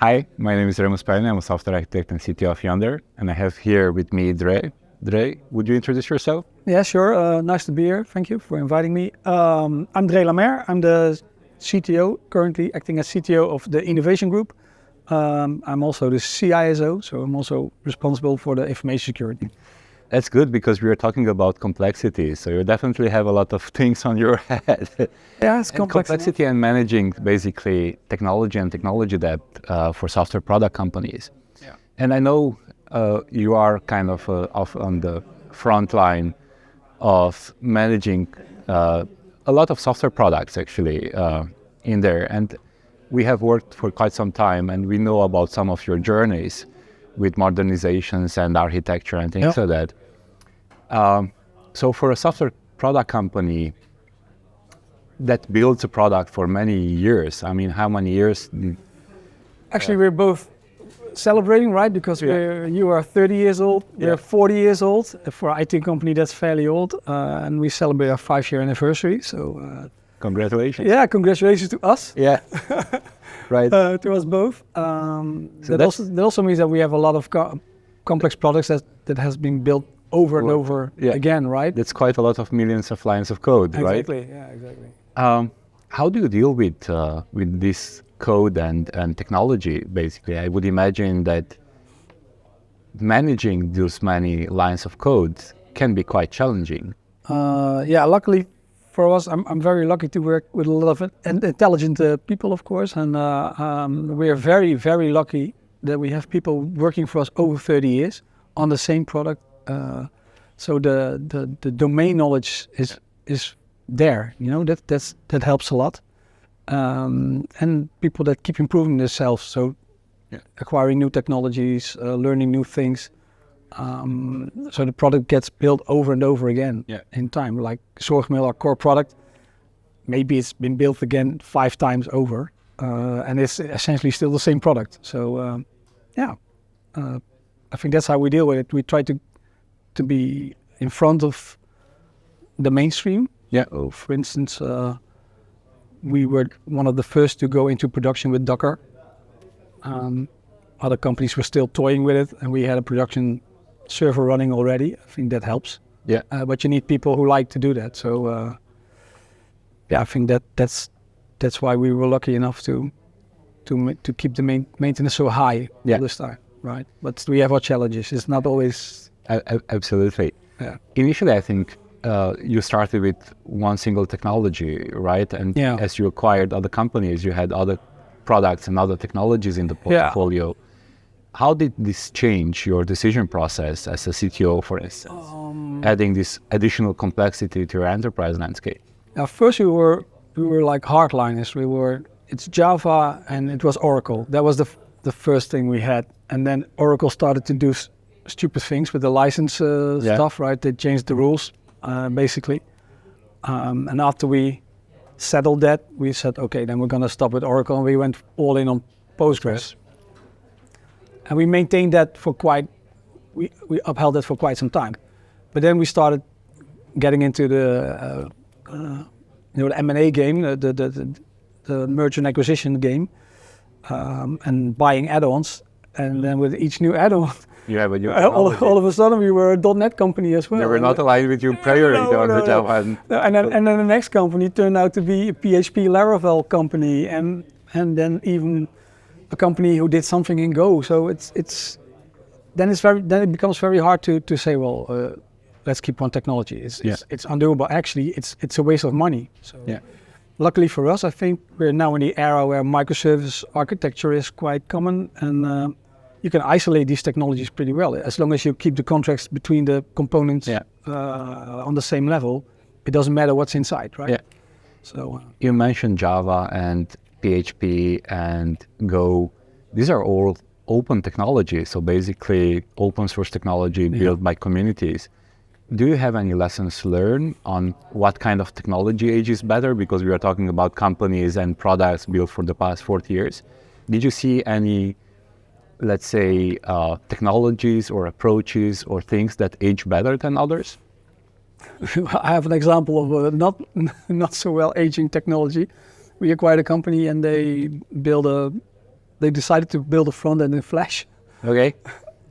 Hi, my name is Remus Pereni. I'm a software architect and CTO of Yonder, and I have here with me Dre. Dre, would you introduce yourself? Yeah, sure. Nice to be here. Thank you for inviting me. I'm Dré Lameir. I'm the CTO, currently acting as CTO of the Enovation group. I'm also the CISO, so I'm also responsible for the information security. That's good because we are talking about complexities, so you definitely have a lot of things on your head. Yeah, it's And complex. complexity and managing basically technology and technology debt for software product companies. Yeah. And I know you are kind of off on the front line of managing a lot of software products actually in there. And we have worked for quite some time and we know about some of your journeys with modernizations and architecture and things like that. So for a software product company that builds a product for many years, I mean, how many years? Actually, we're both celebrating, right? Because you are 30 years old, we're 40 years old. For an IT company, that's fairly old. And we celebrate our 5-year anniversary. So Congratulations. yeah, congratulations to us. Yeah, right. To us both. That also means that we have a lot of complex products that has been built over and over again, right? That's quite a lot of millions of lines of code, right? Exactly, yeah, exactly. How do you deal with this code and technology, basically? I would imagine that managing those many lines of code can be quite challenging. Yeah, luckily for us, I'm very lucky to work with a lot of intelligent people, of course, and we are very, very lucky that we have people working for us over 30 years on the same product. So the domain knowledge is there, you know, that helps a lot. And people that keep improving themselves, so acquiring new technologies, learning new things. So the product gets built over and over again in time. Like Zorgmail, our core product, maybe it's been built again 5 times over, and it's essentially still the same product. So I think that's how we deal with it. We try to be in front of the mainstream. Yeah. For instance, we were one of the first to go into production with Docker. Other companies were still toying with it, and we had a production server running already. I think that helps. Yeah. But you need people who like to do that. So I think that's why we were lucky enough to keep the maintenance so high all this time, right? But we have our challenges. It's not always. Absolutely. Yeah. Initially, I think you started with one single technology, right? And as you acquired other companies, you had other products and other technologies in the portfolio. Yeah. How did this change your decision process as a CTO, for instance, adding this additional complexity to your enterprise landscape? First, we were like hardliners. It's Java and it was Oracle. That was the first thing we had. And then Oracle started to do stupid things with the license stuff, right? They changed the rules, basically. And after we settled that, we said, okay, then we're going to stop with Oracle. And we went all in on Postgres. And we maintained that we upheld that for quite some time. But then we started getting into the M&A game, the merger and acquisition game, and buying add-ons. And then with each new add-on, all of a sudden we were a .NET company as well. They were not aligned with your priority on Java. And then the next company turned out to be a PHP Laravel company, and then even a company who did something in Go. So then it becomes very hard to say, well, let's keep one technology. It's undoable. Actually, it's a waste of money. So luckily for us, I think we're now in the era where microservice architecture is quite common, and you can isolate these technologies pretty well. As long as you keep the contracts between the components on the same level, it doesn't matter what's inside, right? Yeah. So you mentioned Java and PHP and Go. These are all open technology, so basically open source technology built by communities. Do you have any lessons learned on what kind of technology age is better? Because we are talking about companies and products built for the past 40 years. Did you see any, let's say, technologies or approaches or things that age better than others? I have an example of a not so well aging technology. We acquired a company and they built they decided to build a front end in Flash. Okay.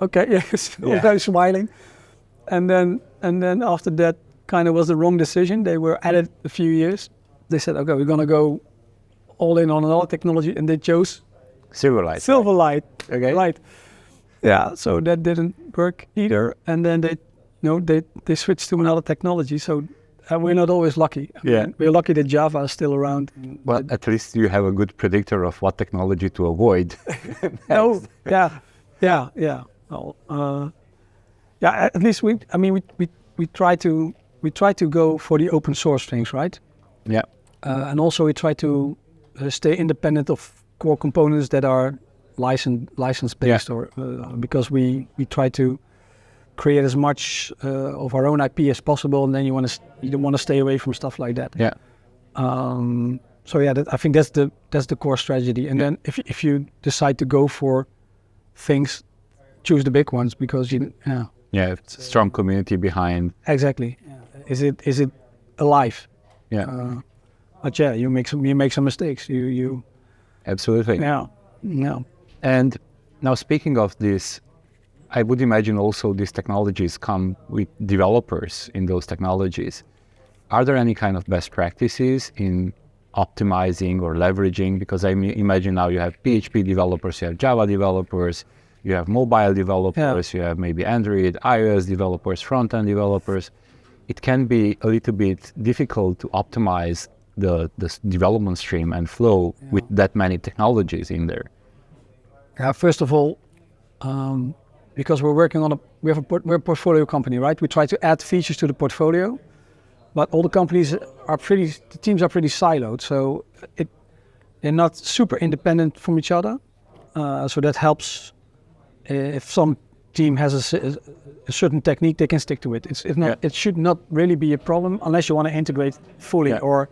Okay, yes, very smiling. And then after that kind of was the wrong decision. They were at it a few years. They said, okay, we're gonna go all in on another technology, and they chose Silverlight. Silverlight. Okay. Right. Yeah. So that didn't work either. And then they switched to another technology. So we're not always lucky. Yeah. We're lucky that Java is still around. Well, at least you have a good predictor of what technology to avoid. Oh, yeah. Well, at least we try to go for the open source things, right? Yeah. And also we try to stay independent of core components that are license based, or because we try to create as much of our own IP as possible, and then you don't want to stay away from stuff like that. Yeah. I think that's the core strategy. And then if you decide to go for things, choose the big ones, because it's a strong community behind. Exactly. Yeah. Is it alive? Yeah. But you make some mistakes. You Absolutely. Yeah. And now, speaking of this, I would imagine also these technologies come with developers in those technologies. Are there any kind of best practices in optimizing or leveraging? Because I imagine now you have PHP developers, you have Java developers, you have mobile developers, you have maybe Android, iOS developers, front-end developers. It can be a little bit difficult to optimize the development stream and flow with that many technologies in there. Yeah, first of all, because we're a portfolio company, right? We try to add features to the portfolio, but all the teams are pretty siloed, so they're not super independent from each other. So that helps. If some team has a certain technique, they can stick to it. It should not really be a problem unless you want to integrate fully or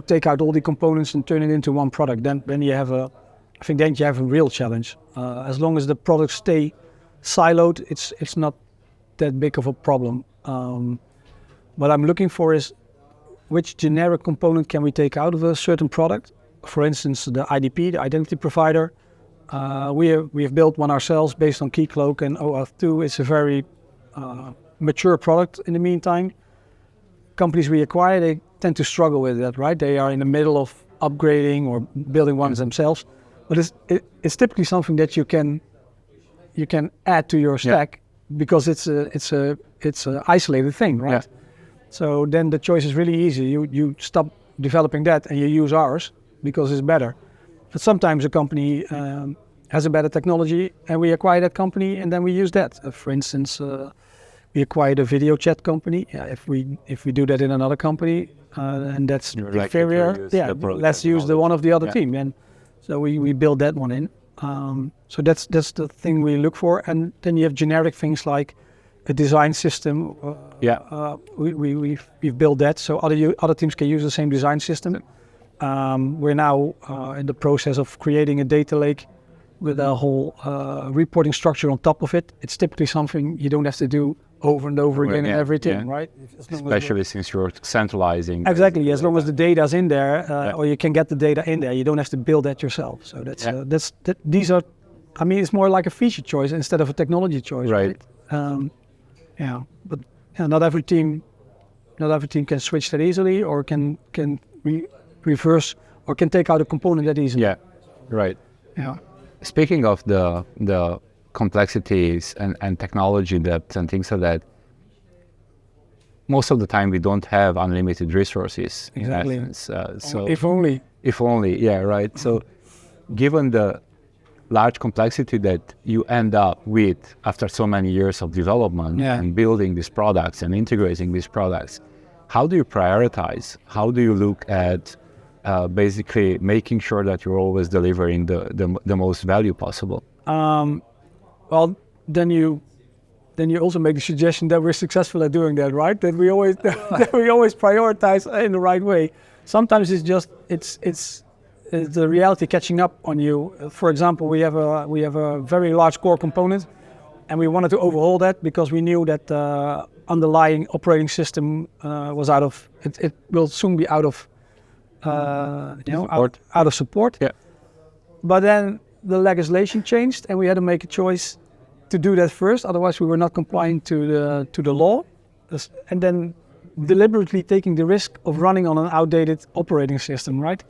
take out all the components and turn it into one product. Then you have a real challenge. As long as the products stay siloed, it's not that big of a problem. What I'm looking for is which generic component can we take out of a certain product. For instance, the IDP, the identity provider. We have built one ourselves based on Keycloak and OAuth 2. It's a very mature product in the meantime. Companies we acquire, they tend to struggle with that, right? They are in the middle of upgrading or building ones themselves. But it's typically something that you can add to your stack because it's a isolated thing, right? Yeah. So then the choice is really easy. You stop developing that and you use ours because it's better. But sometimes a company has a better technology and we acquire that company and then we use that. For instance, we acquired a video chat company. If we do that in another company and that's inferior, let's use the one of the other team. And so we build that one in. So that's the thing we look for. And then you have generic things like a design system. We've built that so other teams can use the same design system. We're now in the process of creating a data lake with a whole reporting structure on top of it. It's typically something you don't have to do over and over again in every team, right? Especially since you're centralizing. Exactly, as long as the data's in there, or you can get the data in there, you don't have to build that yourself. So these are, it's more like a feature choice instead of a technology choice, right? But not every team can switch that easily, or can reverse, or can take out a component that easily. Yeah, right. Yeah. Speaking of the complexities and technology depth and things like that, most of the time we don't have unlimited resources. Exactly. In essence. So if only. If only, yeah, right. So given the large complexity that you end up with after so many years of development and building these products and integrating these products, how do you prioritize? How do you look at basically making sure that you're always delivering the most value possible? Well, then you also make the suggestion that we're successful at doing that, right? That we always prioritize in the right way. Sometimes it's the reality catching up on you. For example, we have a very large core component, and we wanted to overhaul that because we knew that the underlying operating system was out of. It will soon be out of support. Yeah. But then the legislation changed, and we had to make a choice to do that first. Otherwise, we were not complying to the law, and then deliberately taking the risk of running on an outdated operating system, right?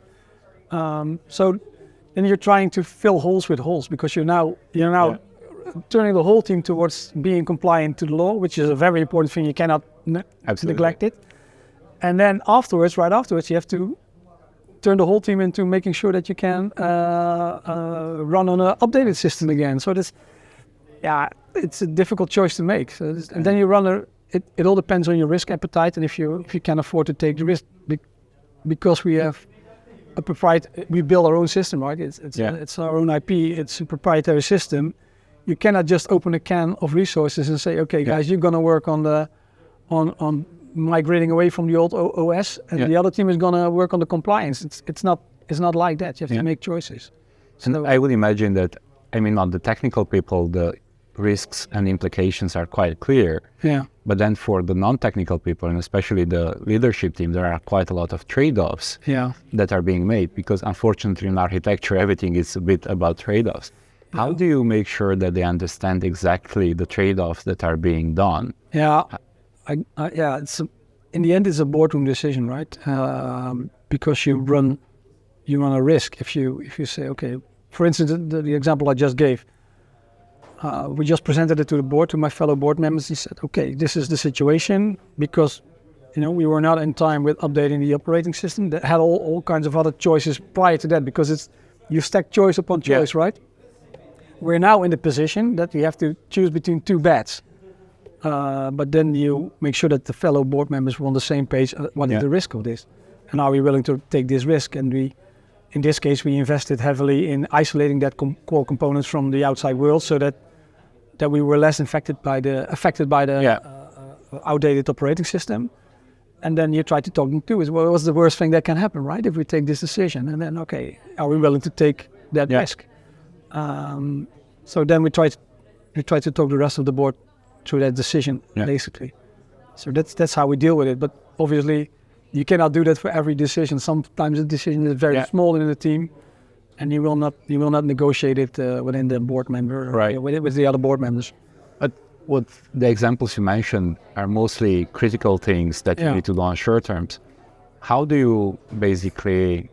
So then you're trying to fill holes with holes because you're now turning the whole team towards being compliant to the law, which is a very important thing. You cannot neglect it. And then right afterwards, you have to turn the whole team into making sure that you can run on an updated system again. So it's a difficult choice to make. So and then you run it all depends on your risk appetite and if you can afford to take the risk, because we have a proprietary. We build our own system, right? It's our own IP. It's a proprietary system. You cannot just open a can of resources and say, okay, guys, you're gonna work on migrating away from the old OS, and the other team is gonna work on the compliance. It's not like that. You have to make choices. And I would imagine that, I mean, on the technical people, the risks and implications are quite clear. Yeah. But then for the non-technical people, and especially the leadership team, there are quite a lot of trade-offs that are being made, because unfortunately in architecture, everything is a bit about trade-offs. How do you make sure that they understand exactly the trade-offs that are being done? Yeah, it's in the end, it's a boardroom decision, right? Because you run a risk if you say, okay, for instance, the example I just gave, we just presented it to the board, to my fellow board members. He said, okay, this is the situation because, we were not in time with updating the operating system. That had all kinds of other choices prior to that, because you stack choice upon choice, right? We're now in the position that you have to choose between two bets. But then you make sure that the fellow board members were on the same page. What is the risk of this? And are we willing to take this risk? And in this case, we invested heavily in isolating that core components from the outside world, so that we were less affected by the outdated operating system. And then you try to talk them through. What's the worst thing that can happen, right? If we take this decision, and then are we willing to take that risk? So then we try to talk the rest of the board through that decision, basically. So that's how we deal with it. But obviously, you cannot do that for every decision. Sometimes the decision is very small in the team, and you will not negotiate it within the board member, with the other board members. But what the examples you mentioned are mostly critical things that you need to do on short terms. How do you basically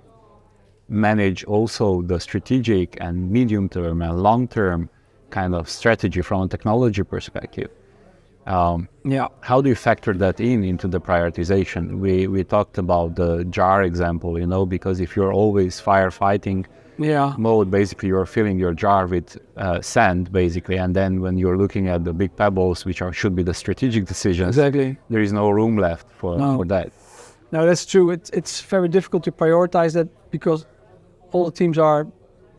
manage also the strategic and medium term and long term kind of strategy from a technology perspective? How do you factor that into the prioritization? We talked about the jar example, because if you're always firefighting mode, basically you're filling your jar with sand, basically, and then when you're looking at the big pebbles, which should be the strategic decisions, there is no room left for that. No, that's true. It's very difficult to prioritize that, because all the teams are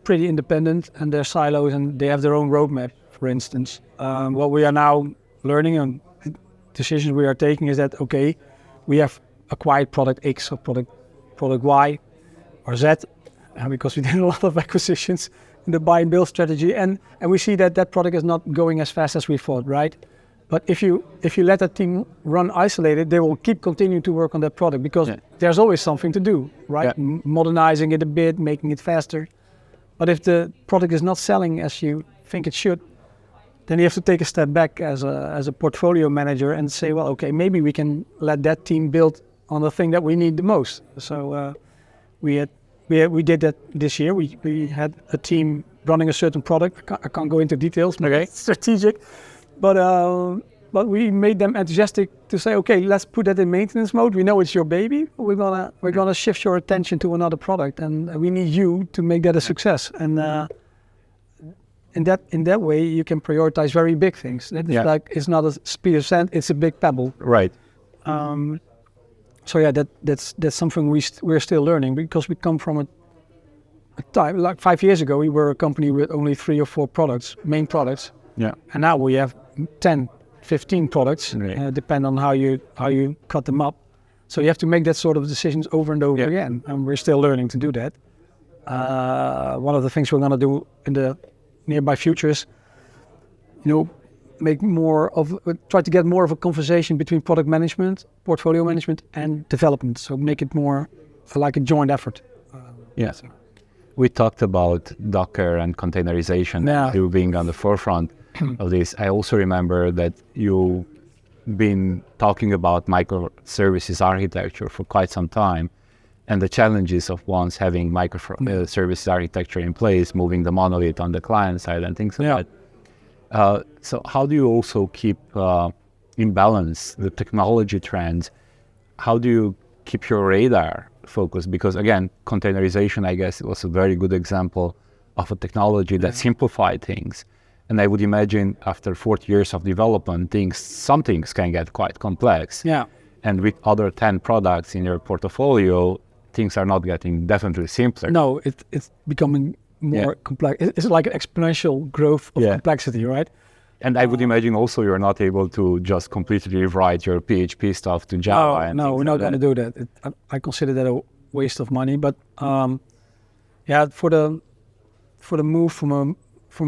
pretty independent and they're silos and they have their own roadmap, for instance. What we are now learning and decisions we are taking is that, okay, we have acquired product X or product Y or Z, because we did a lot of acquisitions in the buy and build strategy, and we see that product is not going as fast as we thought, right? But if you let that team run isolated, they will keep continuing to work on that product, because there's always something to do, right? Modernizing it a bit, making it faster. But if the product is not selling as you think it should, then you have to take a step back as a portfolio manager and say, well, okay, maybe we can let that team build on the thing that we need the most. So we did that this year. We had a team running a certain product. I can't go into details, but it's strategic. But we made them enthusiastic to say, okay, let's put that in maintenance mode. We know it's your baby. We're gonna shift your attention to another product, and we need you to make that a success. And in that way, you can prioritize very big things. It's not a speed of sand; it's a big pebble. Right. So that's something we're still learning, because we come from a time like 5 years ago. We were a company with only 3 or 4 main products. Yeah. And now we have 10, 15 products, depend on how you cut them up. So you have to make that sort of decisions over and over again, and we're still learning to do that. One of the things we're going to do in the nearby future is, try to get more of a conversation between product management, portfolio management, and development. So make it more like a joint effort. we talked about Docker and containerization, you being on the forefront of this. I also remember that you've been talking about microservices architecture for quite some time, and the challenges of once having microservices architecture in place, moving the monolith on the client side and things like that. So how do you also keep in balance the technology trends? How do you keep your radar focused? Because again, containerization, I guess, was a very good example of a technology that simplified things. And I would imagine after 40 years of development, some things can get quite complex. Yeah. And with other 10 products in your portfolio, things are not getting definitely simpler. No, it's becoming more complex. It's like an exponential growth of complexity, right? And I would imagine also you're not able to just completely rewrite your PHP stuff to Java. No, we're not going to do that. I consider that a waste of money. But for the move from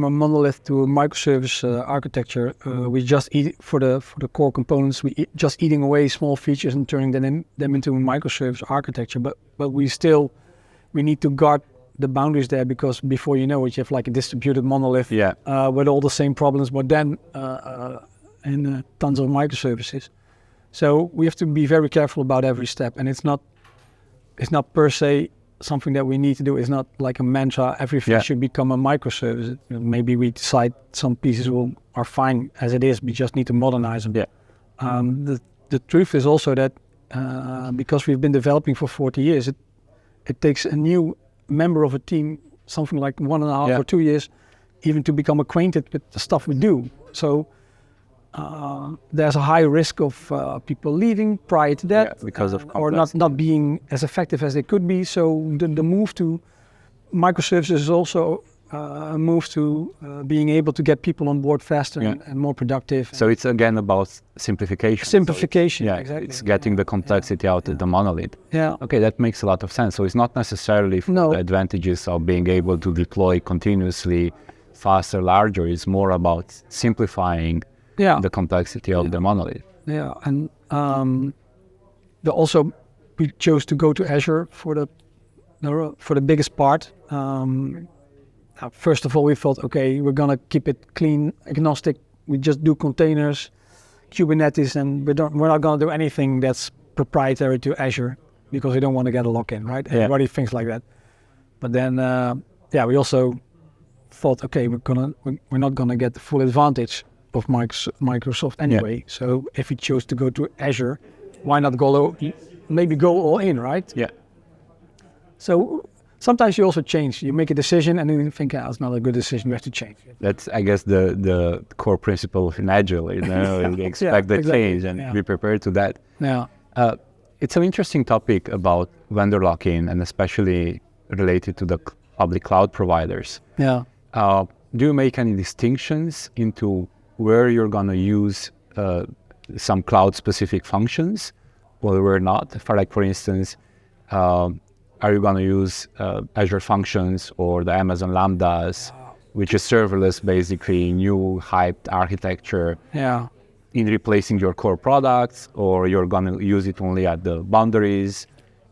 a monolith to a microservice architecture, we just for the core components, just eating away small features and turning them into a microservice architecture. But we need to guard the boundaries there, because before you know it, you have like a distributed monolith with all the same problems, but then and tons of microservices. So we have to be very careful about every step, and it's not per se something that we need to do. It's not like a mantra. Everything should become a microservice. Maybe we decide some pieces are fine as it is. We just need to modernize them. The truth is also that because we've been developing for 40 years, it takes a new member of a team something like 1.5 or 2 years even to become acquainted with the stuff we do. So there's a high risk of people leaving prior to that, because of or not being as effective as they could be. So the move to microservices is also a move to being able to get people on board faster and more productive. So it's again about simplification. Simplification, So exactly. It's getting the complexity out of the monolith. Yeah. Okay, that makes a lot of sense. So it's not necessarily for the advantages of being able to deploy continuously faster, larger. It's more about simplifying the complexity of the monolith. Yeah, and also we chose to go to Azure for the biggest part. First of all, we thought, okay, we're gonna keep it clean, agnostic. We just do containers, Kubernetes, and we're not gonna do anything that's proprietary to Azure, because we don't want to get a lock-in, right? Everybody thinks like that. But then, we also thought, okay, we're not gonna get the full advantage of Microsoft anyway. So if we chose to go to Azure, why not maybe go all in, right? Yeah. So sometimes you also change. You make a decision and then you think, it's not a good decision, we have to change. That's, I guess, the core principle of Agile. We expect the change and be prepared to that. Yeah. It's an interesting topic about vendor lock-in, and especially related to the public cloud providers. Yeah. Do you make any distinctions into where you're going to use some cloud-specific functions, or where not? For instance, are you going to use Azure Functions or the Amazon Lambdas, which is serverless, basically new hyped architecture, in replacing your core products, or you're going to use it only at the boundaries?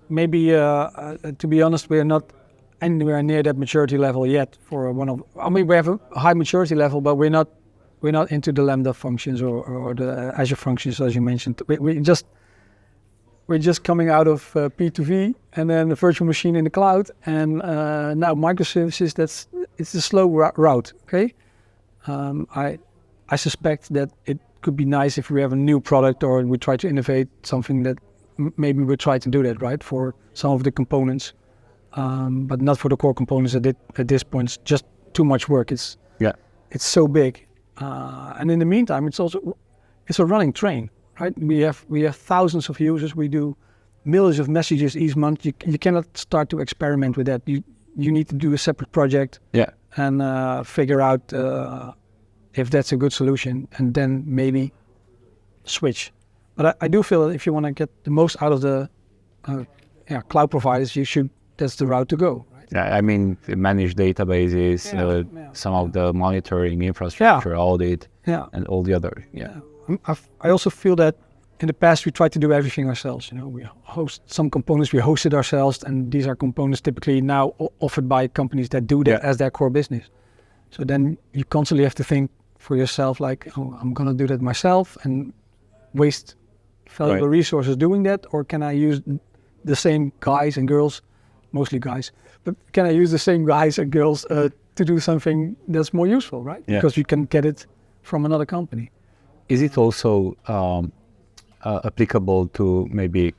Maybe, to be honest, we're not anywhere near that maturity level yet. We have a high maturity level, but we're not into the Lambda functions or the Azure Functions, as you mentioned. We're just coming out of P2V and then the virtual machine in the cloud, and now microservices. It's a slow route. Okay, I suspect that it could be nice if we have a new product or we try to innovate something that maybe we try to do that, right, for some of the components, but not for the core components. At this point, it's just too much work. It's so big, and in the meantime, it's a running train. Right? We have thousands of users. We do millions of messages each month. You cannot start to experiment with that. You need to do a separate project and figure out if that's a good solution, and then maybe switch. But I do feel that if you want to get the most out of the cloud providers, that's the route to go. Right? Yeah, I mean, managed databases, some of the monitoring infrastructure, audit, and all the other. I also feel that in the past we tried to do everything ourselves. We host some components, we hosted ourselves, and these are components typically now offered by companies that do that as their core business. So then you constantly have to think for yourself, like, oh, I'm going to do that myself and waste valuable resources doing that, or can I use the same guys and girls, mostly guys, but can I use the same guys and girls to do something that's more useful, right? Yeah. Because you can get it from another company. Is it also applicable to maybe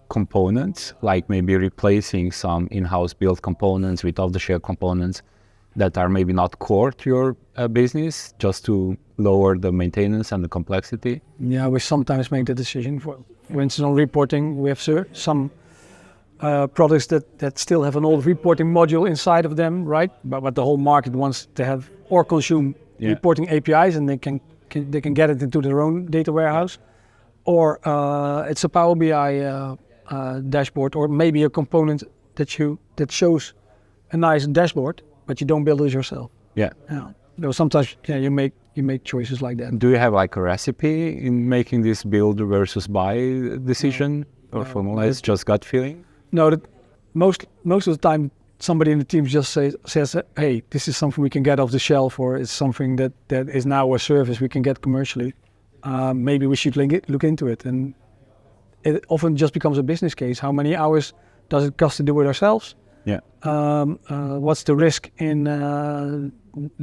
components, like maybe replacing some in-house built components with off-the-shelf components that are maybe not core to your business, just to lower the maintenance and the complexity? Yeah, we sometimes make the decision. For instance, on reporting, we have some products that still have an old reporting module inside of them, right? But the whole market wants to have or consume reporting APIs, and they can get it into their own data warehouse, or it's a Power BI dashboard, or maybe a component that shows a nice dashboard, but you don't build it yourself. Yeah. Though sometimes you make choices like that. Do you have like a recipe in making this build versus buy decision, or formula? It's just gut feeling? No, most of the time somebody in the team just says, hey, this is something we can get off the shelf, or it's something that is now a service we can get commercially. Maybe we should look into it. And it often just becomes a business case. How many hours does it cost to do it ourselves? Yeah. What's the risk in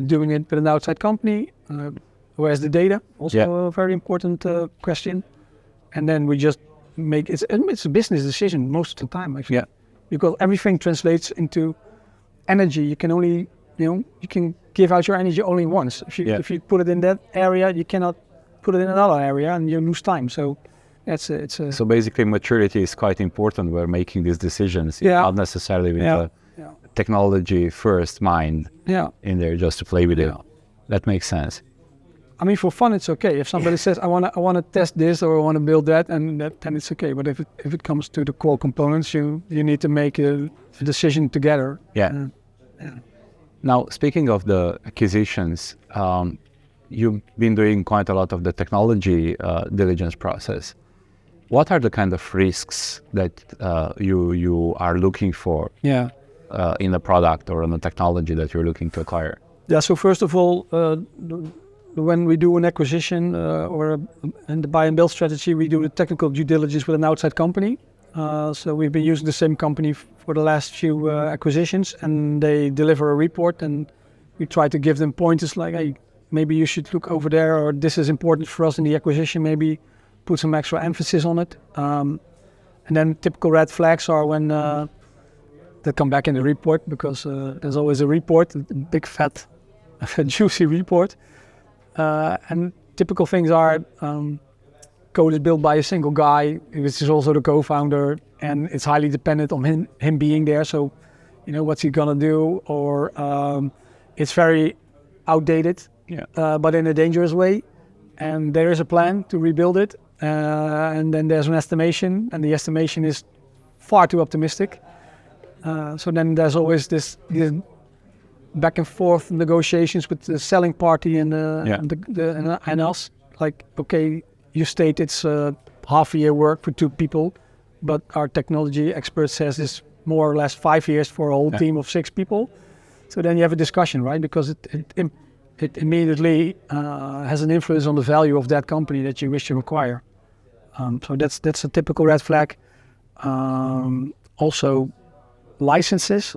doing it with an outside company? Where's the data? Also a very important question. And then we just make it's a business decision most of the time, actually. Yeah. Because everything translates into energy. You can only, you can give out your energy only once. If you put it in that area, you cannot put it in another area, and you lose time. So So basically, maturity is quite important. We're making these decisions, not necessarily with a technology first mind in there just to play with it. That makes sense. I mean, for fun, it's okay. If somebody says, I want to test this or I want to build that, and then it's okay. But if it comes to the core components, you need to make a decision together. Now, speaking of the acquisitions, you've been doing quite a lot of the technology diligence process. What are the kind of risks that you are looking for in a product or in a technology that you're looking to acquire? Yeah, so first of all, when we do an acquisition or in the buy and build strategy, we do the technical due diligence with an outside company. So we've been using the same company for the last few acquisitions, and they deliver a report, and we try to give them pointers like, hey, maybe you should look over there, or this is important for us in the acquisition, maybe put some extra emphasis on it. And then typical red flags are when they come back in the report, because there's always a report, a big fat juicy report. And typical things are code is built by a single guy, which is also the co-founder, and it's highly dependent on him being there. So, what's he gonna do? Or it's very outdated, but in a dangerous way. And there is a plan to rebuild it. And then there's an estimation, and the estimation is far too optimistic. So then there's always this back and forth negotiations with the selling party and and us. Like, okay, you state it's half a year work for 2 people, but our technology expert says it's more or less 5 years for a whole team of 6 people. So then you have a discussion, right? Because it immediately has an influence on the value of that company that you wish to acquire. So that's a typical red flag. Also, licenses.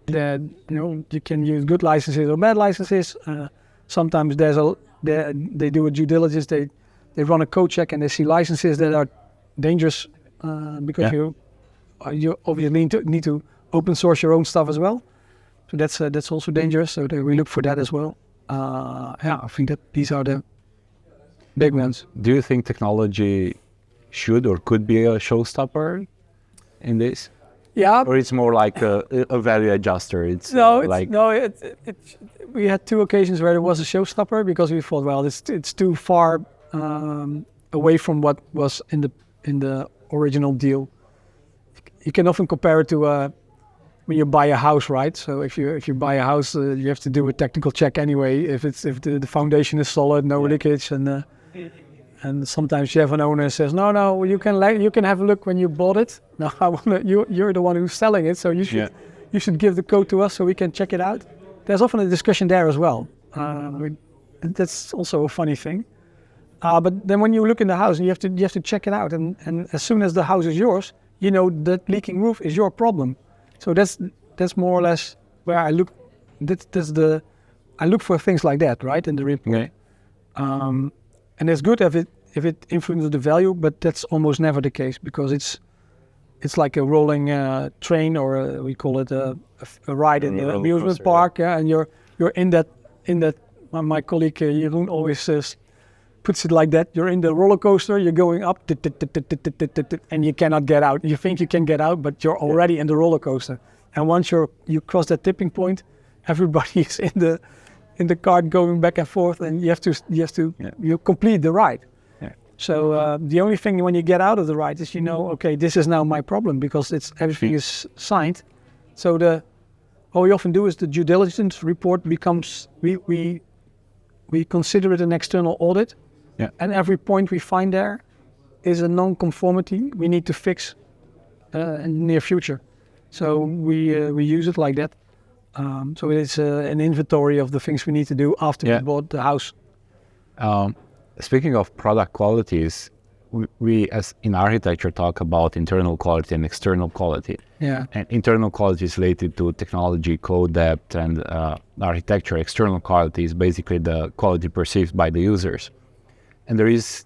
That you can use good licenses or bad licenses. Sometimes they do a due diligence. They run a code check and they see licenses that are dangerous because you obviously need to open source your own stuff as well. So that's also dangerous. So we look for that as well. I think that these are the big ones. Do you think technology should or could be a showstopper in this? Yeah, or it's more like a value adjuster. We had 2 occasions where it was a showstopper because we thought, well, it's too far away from what was in the original deal. You can often compare it to when you buy a house, right? So if you buy a house, you have to do a technical check anyway. If the foundation is solid, no leakage, and And sometimes you have an owner who says, no, you can have a look when you bought it. No, you're the one who's selling it, so you should give the code to us so we can check it out. There's often a discussion there as well. That's also a funny thing. But then when you look in the house, and you have to check it out, and as soon as the house is yours, you know that leaking roof is your problem. So that's more or less where I look. I look for things like that, right, in the report. Okay. And it's good if it influences the value, but that's almost never the case, because it's like a rolling train, or we call it a ride in the amusement park, and you're in that. My colleague Jeroen always puts it like that. You're in the roller coaster. You're going up, and you cannot get out. You think you can get out, but you're already in the roller coaster. And once you cross that tipping point, everybody is in the cart going back and forth, and you have to you complete the ride. Yeah. So the only thing when you get out of the ride is, okay, this is now my problem, because everything is signed. So what we often do is the due diligence report becomes, we consider it an external audit, and every point we find there is a non-conformity we need to fix in the near future. So we use it like that. So it's an inventory of the things we need to do after we bought the house. Speaking of product qualities, we as in architecture talk about internal quality and external quality. Yeah. And internal quality is related to technology, code depth, and architecture. External quality is basically the quality perceived by the users. And there is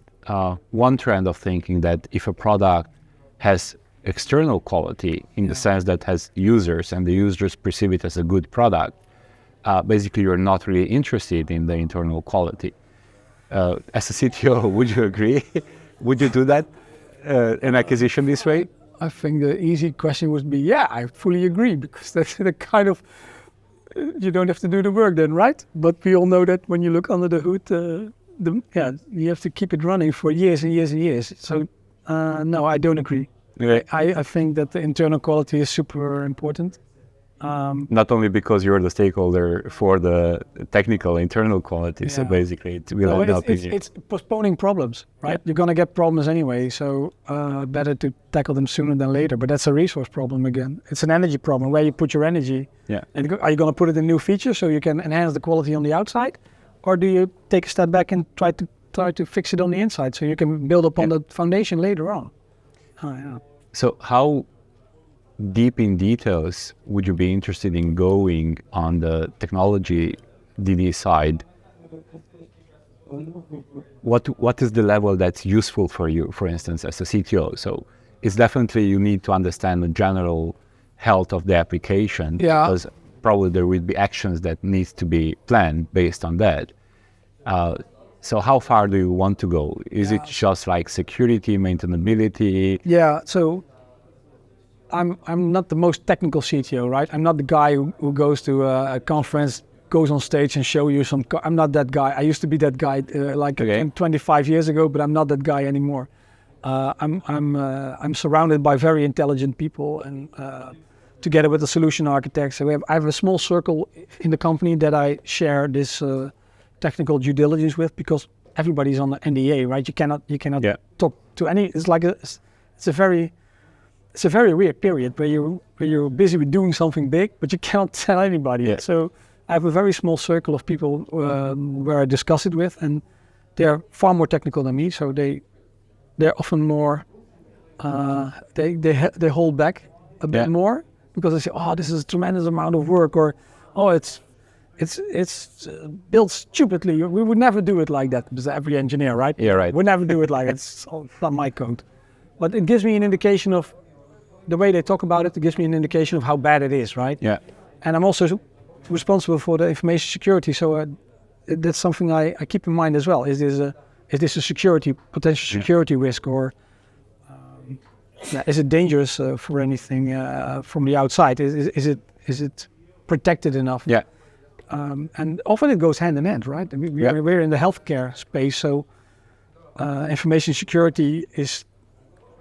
one trend of thinking that if a product has external quality, in the sense that has users and the users perceive it as a good product, basically you're not really interested in the internal quality. As a CTO, would you agree? Would you do that, an acquisition this way? I think the easy question would be, I fully agree, because that's the kind of, you don't have to do the work then, right? But we all know that when you look under the hood, you have to keep it running for years and years and years. So no, I don't agree. Okay. I think that the internal quality is super important. Not only because you're the stakeholder for the technical internal quality, so basically it will end up in you. It's postponing problems, right? Yeah. You're going to get problems anyway, so better to tackle them sooner than later. But that's a resource problem again. It's an energy problem, where you put your energy. Yeah. And are you going to put it in new features so you can enhance the quality on the outside? Or do you take a step back and try to fix it on the inside so you can build upon the foundation later on? So how deep in details would you be interested in going on the technology DD side? What is the level that's useful for you, for instance, as a CTO? So it's definitely you need to understand the general health of the application, because probably there will be actions that needs to be planned based on that. So how far do you want to go? Is it just like security, maintainability? Yeah, so I'm not the most technical CTO, right? I'm not the guy who goes to a conference, goes on stage and show you some. I'm not that guy. I used to be that guy 25 years ago, but I'm not that guy anymore. I'm surrounded by very intelligent people, and together with the solution architects, so I have a small circle in the company that I share this technical due diligence with, because everybody's on the NDA, right? You cannot talk to any. It's a very weird period where you're busy with doing something big, but you cannot tell anybody. Yeah. So I have a very small circle of people where I discuss it with, and they're far more technical than me. So they're often more they hold back a bit more, because they say, "Oh, this is a tremendous amount of work," or "Oh, it's built stupidly. We would never do it like that." Because every engineer, right? Yeah, right. We never do it like that. It's not my code. But it gives me an indication of the way they talk about it. It gives me an indication of how bad it is, right? Yeah. And I'm also responsible for the information security, so that's something I keep in mind as well. Is this a potential security risk, or is it dangerous for anything from the outside? Is it protected enough? Yeah. And often it goes hand in hand, right? We're in the healthcare space, so information security is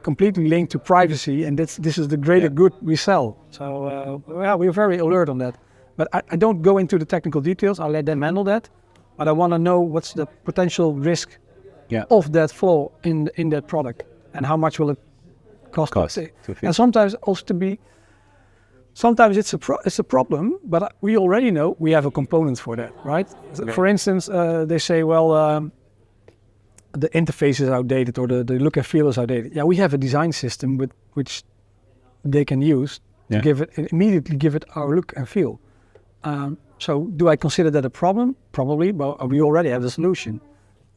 completely linked to privacy, and this is the greater good we sell. So we're very alert on that. But I don't go into the technical details. I'll let them handle that. But I want to know what's the potential risk of that flaw in that product, and how much will it cost to fix. And sometimes also sometimes it's a problem, but we already know we have a component for that, right? Okay. For instance, they say, well, the interface is outdated or the look and feel is outdated. Yeah, we have a design system which they can use to immediately give it our look and feel. So do I consider that a problem? Probably, but we already have the solution.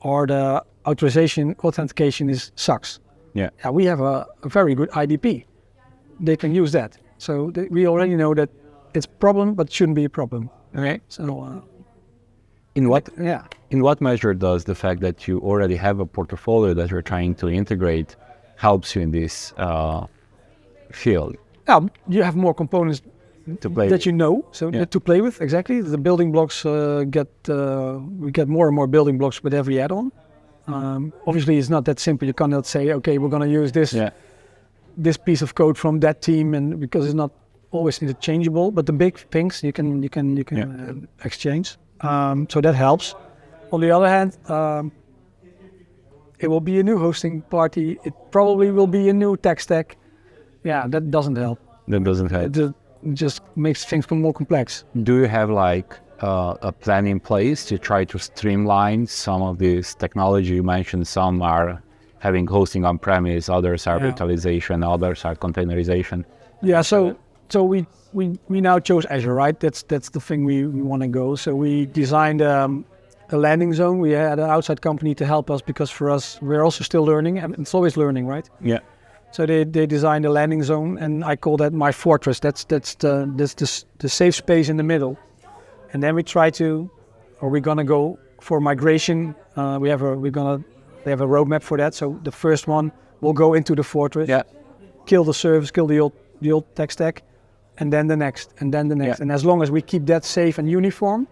Or the authentication sucks. Yeah, we have a very good IDP. They can use that. So we already know that it's a problem, but shouldn't be a problem. Okay. So, in what measure does the fact that you already have a portfolio that you're trying to integrate helps you in this field? You have more components to play that with. To play with, exactly. The building blocks we get more and more building blocks with every add-on. Obviously, it's not that simple. You cannot say, okay, we're going to use this piece of code from that team, and because it's not always interchangeable. But the big things you can exchange. So that helps. On the other hand, it will be a new hosting party. It probably will be a new tech stack. Yeah, that doesn't help. That doesn't help. It just makes things more complex. Do you have a plan in place to try to streamline some of this technology? You mentioned some are having hosting on-premise, others are virtualization, others are containerization. Yeah, so we now chose Azure, right? That's the thing we want to go. So we designed a landing zone. We had an outside company to help us because for us, we're also still learning, and it's always learning, right? Yeah. So they designed a landing zone, and I call that my fortress. That's the safe space in the middle. And then we're gonna go for migration. They have a roadmap for that. So the first one will go into the fortress, kill the service, kill the old tech stack, and then the next, and then the next. And as long as we keep that safe and uniform,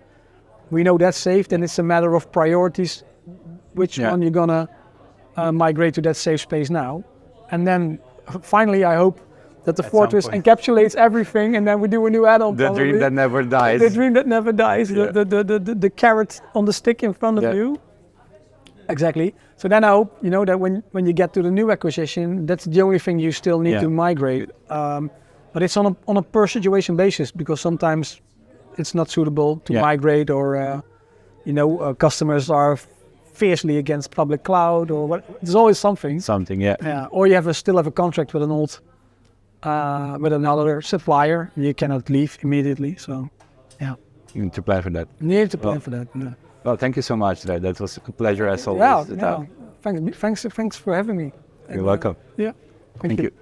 we know that's safe. Then it's a matter of priorities. Which one you're gonna migrate to that safe space now? And then finally, I hope that the fortress encapsulates everything, and then we do a new add-on. The dream that never dies. The dream that never dies. Yeah. The carrot on the stick in front of you. Exactly. So then I hope that when you get to the new acquisition, that's the only thing you still need to migrate. But it's on a per situation basis, because sometimes it's not suitable to migrate, or customers are fiercely against public cloud, or what. There's always something. Or you still have a contract with an old with another supplier. You cannot leave immediately. So you need to plan for that. For that. Yeah. Well, thank you so much, Dre. That was a pleasure as always. Thanks for having me. You're welcome. Yeah. Thank you.